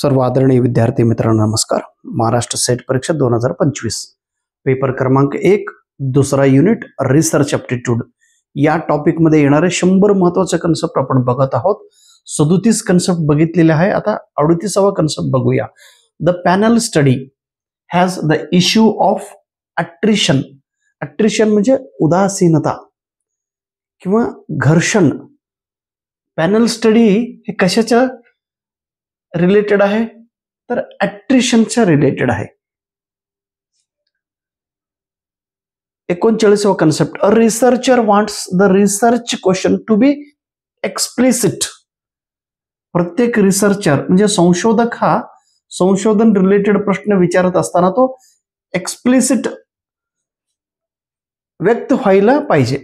सर्व आदरणीय विद्यार्थी मित्रांनो नमस्कार. महाराष्ट्र सेट परीक्षा 2025 पेपर क्रमांक 1 दुसरा युनिट रिसर्च ॲप्टिट्यूड या टॉपिक मध्ये येणारे 100 महत्त्वाचे कन्सेप्ट आपण बघत आहोत. 37 कन्सेप्ट बघितलेले आहे. आता 38वा कन्सेप्ट बघूया. The panel study has the issue of attrition. Attrition म्हणजे उदासीनता किंवा घर्षण. पॅनल स्टडी हे कशाच्या रिलेटेड आहे तर अट्रिशनच्या रिलेटेड आहे. 39वा concept. A researcher wants the research question to be explicit. प्रत्येक रिसर्चर म्हणजे संशोधक हा संशोधन रिलेटेड प्रश्न विचारत असताना तो एक्सप्लिसिट व्यक्त व्हायला पाहिजे.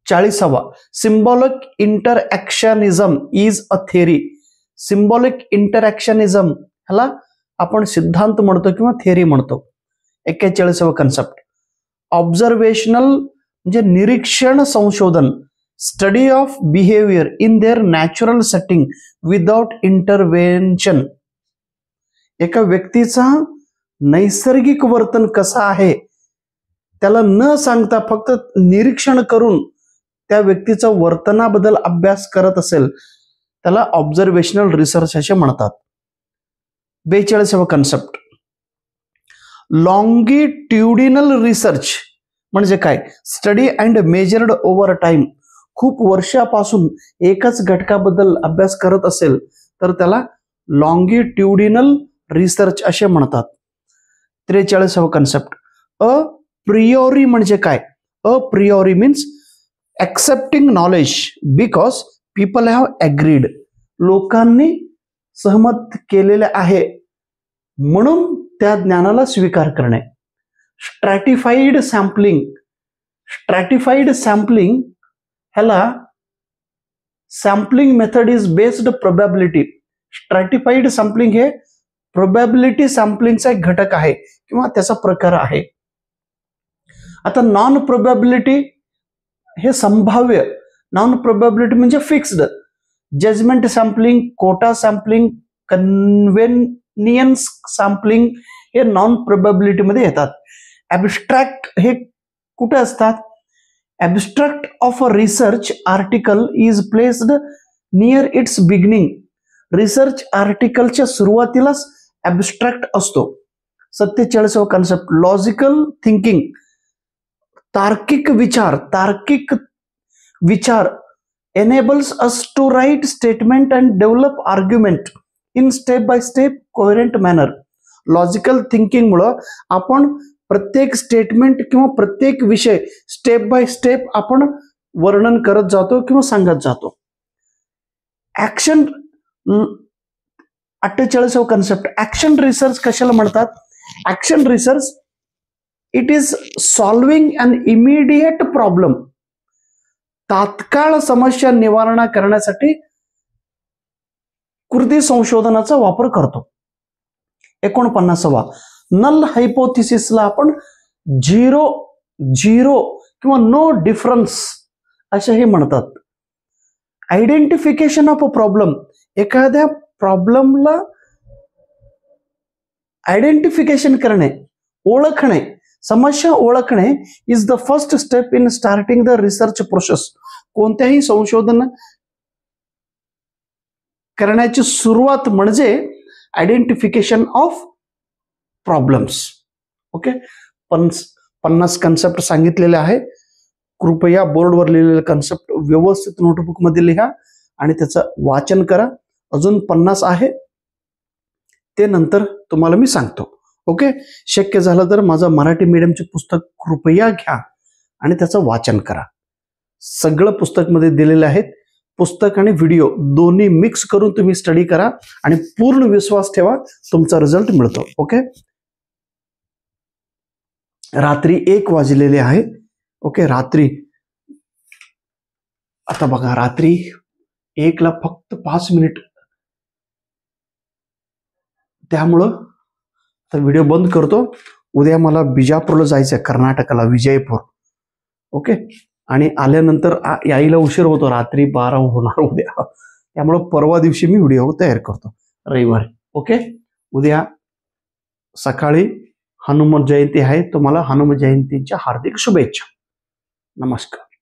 40वा. Symbolic interactionism is a theory. Symbolic interactionism ह्याला आपण सिद्धांत म्हणतो किंवा थिअरी म्हणतो. 41वा कन्सेप्ट. ऑब्झर्वेशनल म्हणजे निरीक्षण संशोधन. Study of behaviour in their natural setting without intervention. एका व्यक्तीचा नैसर्गिक वर्तन कसं आहे त्याला न सांगता फक्त निरीक्षण करून त्या व्यक्तीचा वर्तनाबद्दल अभ्यास करत असेल त्याला ऑब्झर्वेशनल रिसर्च असे म्हणतात. 42वा कन्सेप्ट. लॉंगिट्युडिनल रिसर्च म्हणजे काय. Study and measured over time. खूप वर्षापासून एकाच घटकाबद्दल अभ्यास करत असेल तर त्याला लॉंगिट्युडिनल रिसर्च असे म्हणतात. 43वा कन्सेप्ट. अ प्रियोरी म्हणजे काय. A priori means accepting knowledge because people have agreed. लोकांनी सहमत केलेले आहे म्हणून त्या ज्ञानाला स्वीकार करणे. Stratified sampling. स्ट्रॅटिफाईड सॅम्पलिंग ह्याला sampling method is based probability. Stratified sampling हे प्रोबॅबिलिटी सॅम्पलिंगचा एक घटक आहे किंवा त्याचा प्रकार आहे. आता नॉन प्रोबॅबिलिटी हे संभाव्य. नॉन प्रोबॅबिलिटी म्हणजे fixed. Judgement sampling, quota sampling, convenience sampling हे नॉन प्रोबॅबिलिटी मध्ये येतात. ॲब्स्ट्रॅक्ट हे कुठे असतात. Abstract of a research article is placed near its beginning. Research आर्टिकलच्या सुरुवातीलाच ॲब्स्ट्रॅक्ट असतो. 47वा कन्सेप्ट. Logical thinking. तार्किक विचार. तार्किक विचार enables us to write statement and develop argument in step by step coherent manner. Logical thinking मुळे आपण प्रत्येक स्टेटमेंट किंवा प्रत्येक विषय स्टेप बाय स्टेप आपण वर्णन करत जातो किंवा सांगत जातो. ऍक्शन. 48वा कन्सेप्ट. ऍक्शन रिसर्च कशाला म्हणतात. Action research it is solving an immediate problem. तात्काळ समस्या निवारणा करण्यासाठी कृती संशोधनाचा वापर करतो. 49वा. नल हायपोथिसिसला आपण झिरो किंवा नो डिफरन्स असेही म्हणतात. Identification of a problem. एखाद्या प्रॉब्लेमला आयडेंटिफिकेशन करणे, ओळखणे, समस्या ओळखणे is the first step in starting the research process. कोणत्याही संशोधन करण्याची सुरुवात म्हणजे identification of problems. Okay. 50 concept सांगितलेले आहे. कृपया बोर्डवर लिहिलेले कन्सेप्ट व्यवस्थित नोटबुक मध्ये लिहा आणि त्याचं वाचन करा. अजून 50 आहे ते नंतर तुम्हाला मी सांगतो. ओके. शक्य झालं तर माझं मराठी मीडियमचे पुस्तक कृपया घ्या आणि त्याचं वाचन करा. सगळं पुस्तक मध्ये दिलेले आहेत. पुस्तक आणि व्हिडिओ दोन्ही मिक्स करून तुम्ही स्टडी करा आणि पूर्ण विश्वास ठेवा तुमचा रिझल्ट मिळतो. ओके. रात्री 1 वाजलेले आहे. ओके. रात्री आता बघा रात्री 1ला फक्त 5 मिनिट. त्यामुळं व्हिडिओ बंद करतो. उद्या मला बिजापूरला जायचं आहे, कर्नाटकाला, विजयपूर. ओके. आणि आल्यानंतर यायला उशीर होतो. रात्री 12 होणार उद्या. त्यामुळे परवा दिवशी मी व्हिडिओ तयार करतो. रविवारी. ओके, उद्या सकाळी हनुमान जयंती आहे. तुम्हाला हनुमान जयंतीच्या हार्दिक शुभेच्छा. नमस्कार.